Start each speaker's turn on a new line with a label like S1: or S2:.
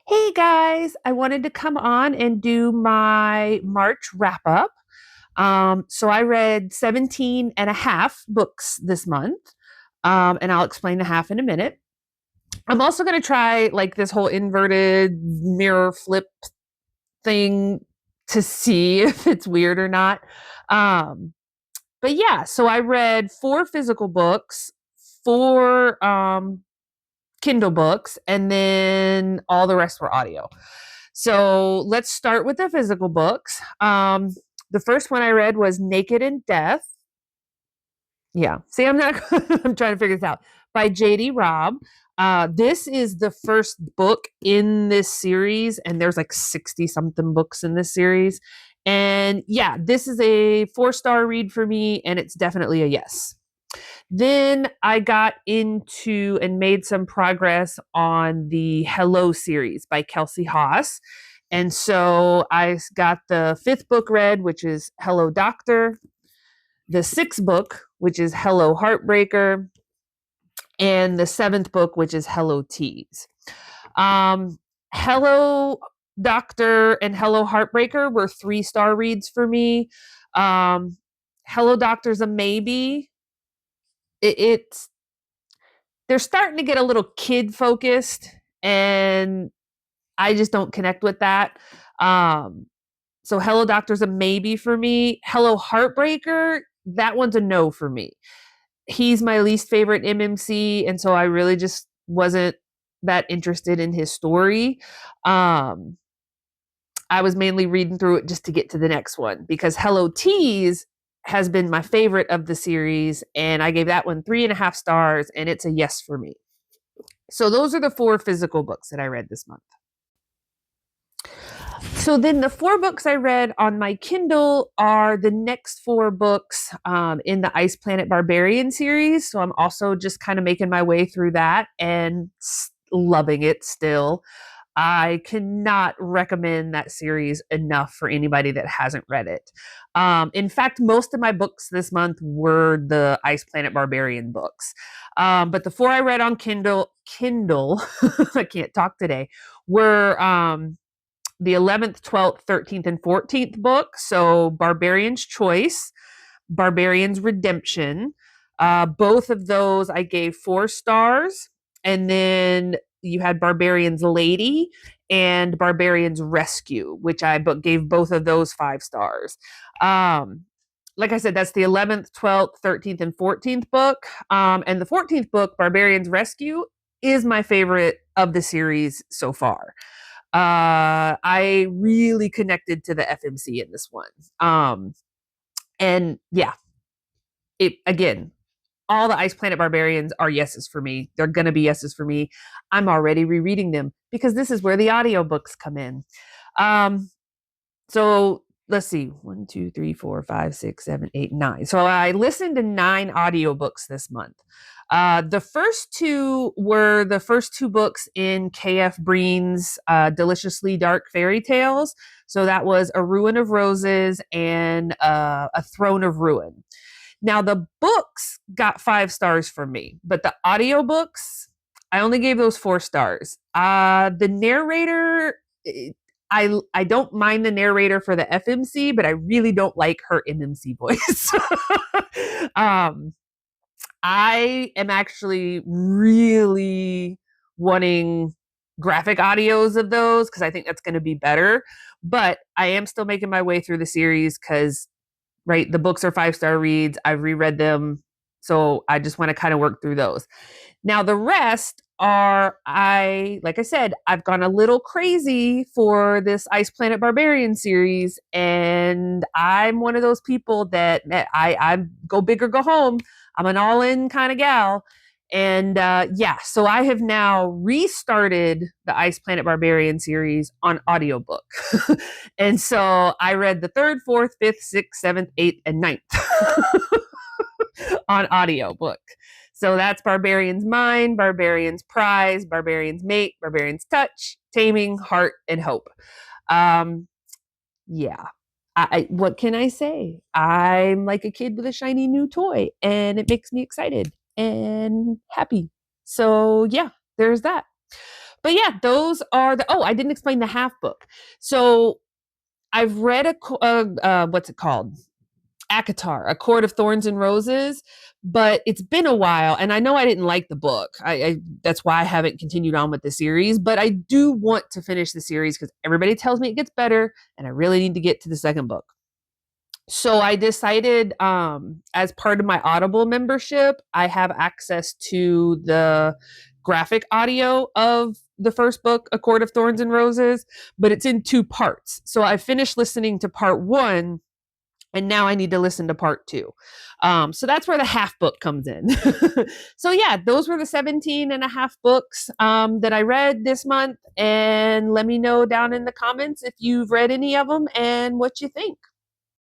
S1: Hey guys, I wanted to come on and do my March wrap up. So I read 17 and a half books this month, and I'll explain the half in a minute. I'm also going to try like this whole inverted mirror flip thing to see if it's weird or not. Um, but yeah, so I read four physical books, four Kindle books, and then all the rest were audio. So let's start with the physical books. The first one I read was Naked in Death. Yeah. See, I'm not, I'm trying to figure this out. By J.D. Robb. This is the first book in this series, and there's like 60 something books in this series. And yeah, this is a 4-star read for me, and it's definitely a yes. Then I got into and made some progress on the Hello series by Kelsey Haas. And so I got the fifth book read, which is Hello Doctor, the sixth book, which is Hello Heartbreaker, and the seventh book, which is Hello Tease. Hello Doctor and Hello Heartbreaker were 3-star reads for me. Um, Hello Doctor's a maybe. It's they're starting to get a little kid focused, and I just don't connect with that. Um, so Hello Doctor's a maybe for me. Hello Heartbreaker, that one's a no for me. He's my least favorite MMC, and so I really just wasn't that interested in his story. Um, I was mainly reading through it just to get to the next one because Hello Tease has been my favorite of the series, and I gave that one 3.5 stars, and it's a yes for me. So those are the four physical books that I read this month. So then the four books I read on my Kindle are the next four books in the Ice Planet Barbarian series. So I'm also just kind of making my way through that and loving it still. I cannot recommend that series enough for anybody that hasn't read it. In fact, most of my books this month were the Ice Planet Barbarian books. But the four I read on Kindle, I can't talk today, were the 11th, 12th, 13th, and 14th book. So Barbarian's Choice, Barbarian's Redemption. Both of those I gave 4 stars. And then you had Barbarian's Lady and Barbarian's Rescue, which I gave both of those 5 stars. Like I said, that's the 11th, 12th, 13th, and 14th book. And the 14th book, Barbarian's Rescue, is my favorite of the series so far. I really connected to the FMC in this one. And yeah, it again, all the Ice Planet Barbarians are yeses for me. They're gonna be yeses for me. I'm already rereading them because this is where the audiobooks come in. Um, so let's see, 1, 2, 3, 4, 5, 6, 7, 8, 9. So I listened to 9 audiobooks this month. The first two were the first two books in KF Breen's Deliciously Dark Fairy Tales. So that was A Ruin of Roses and A Throne of Ruin. Now, the books got 5 stars from me, but the audiobooks, I only gave those 4 stars. The narrator, I don't mind the narrator for the FMC, but I really don't like her MMC voice. um, I am actually really wanting graphic audios of those because I think that's going to be better. But I am still making my way through the series because, right, the books are 5-star reads. I've reread them. So I just want to kind of work through those. Now, the rest are, like I said, I've gone a little crazy for this Ice Planet Barbarian series. And I'm one of those people that I go big or go home. I'm an all in kind of gal. And yeah, so I have now restarted the Ice Planet Barbarian series on audiobook. And so I read the third, fourth, fifth, sixth, seventh, eighth, and ninth on audiobook. So that's Barbarian's Mind, Barbarian's Prize, Barbarian's Mate, Barbarian's Touch, Taming, Heart, and Hope. Um, yeah. What can I say? I'm like a kid with a shiny new toy, and it makes me excited and happy. So yeah, there's that. But yeah, those are the, oh, I didn't explain the half book. So I've read what's it called? ACOTAR, A Court of Thorns and Roses, but it's been a while, and I know I didn't like the book. That's why I haven't continued on with the series, but I do want to finish the series because everybody tells me it gets better, and I really need to get to the second book. So I decided, as part of my Audible membership, I have access to the graphic audio of the first book, A Court of Thorns and Roses, but it's in two parts. So I finished listening to part one, and now I need to listen to part two. So that's where the half book comes in. So yeah, those were the 17 and a half books that I read this month. And let me know down in the comments if you've read any of them and what you think.